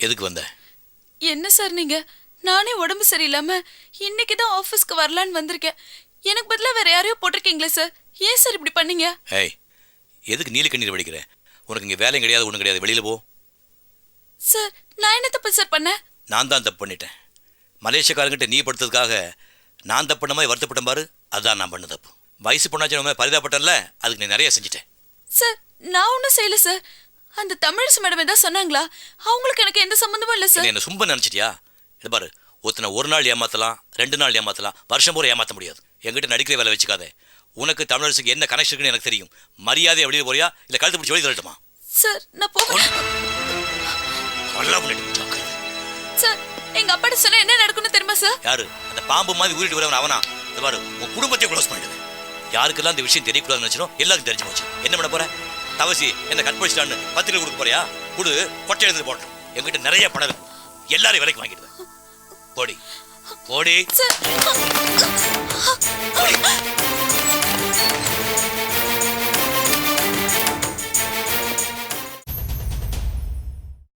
எதுக்கு வந்த? என்ன சார் நீங்க? நானே உடம்பு சரியில்லாம இன்னைக்கு தான் ஆபீஸ்க்கு வரலான்னு வந்திருக்கேன். எனக்கு பதிலா வேற யாரையோ போட்டிருக்கீங்களே சார். ஏன் சார் இப்படி பண்ணீங்க? ஏய், எதுக்கு நீல கண்ணீர் வடிக்கிற? உனக்கு இங்கே வேலையும் கிடையாது, ஒன்றும் கிடையாது, வெளியில் போ. சார் நான் என்ன தப்பு சார் பண்ணேன்? நான் தான் தப்பு பண்ணிட்டேன். மலேசியக்காரங்கிட்ட நீ படுத்ததுக்காக நான் தப்பு பண்ண மாதிரி வருத்தப்பட்டேன் பாரு, அதுதான் நான் பண்ண தப்பு. வயசு பொண்ணாச்சு நம்ம பரிதாபப்பட்டேன்ல, அதுக்கு நீ நிறைய செஞ்சுட்டேன். சார் நான் ஒன்றும் செய்யல சார். அந்த தமிழரசு மேடம் ஏதாவது சொன்னாங்களா? அவங்களுக்கு எனக்கு எந்த சம்மந்தமும் இல்லை சார். என்ன சும்ப நினச்சிட்டியா? இது பாரு, ஒருத்தனை ஒரு நாள் ஏமாற்றலாம், 2 நாள் ஏமாற்றலாம், வருஷம் பூரா ஏமாற்ற முடியாது. என்கிட்ட நடிக்கிற வேலை வச்சுக்காத. உனக்கு தமிழரசுக்கு என்ன கனெக்ஷன் இருக்குன்னு எனக்கு தெரியும். மரியாதையை வெளியே போறியா இல்லை கழுத்து பிடிச்சி வெளியே தள்ளட்டுமா? சார் நான் போகிறேன். சார் எங்க அப்பாட்ட சொன்னா என்ன நடக்கும்னு தெரியுமா சார்? யாரு அந்த பாம்பு மாதிரி ஊறிட்டு வரவன் அவனா? இது பாரு, உன் குடும்பத்தை க்ளோஸ் பண்ணிடுவேன். யாருக்கெல்லாம் இந்த விஷயம் தெரியக்கூடாதுன்னு நினைச்சனோ எல்லாருக்கும் தெரிஞ்சு போச்சு. என்ன பண்ண போற? தவசி என்ன கற்பழிச்சிட்டான்னு பத்திரிக்கை கொடுக்க போறியா? குடு, கொட்டை எழுந்து போட்டோம். என்கிட்ட நிறைய பணம் இருக்கு, எல்லாரையும் விலைக்கு வாங்கிடுவேன். போடி போடி போடி.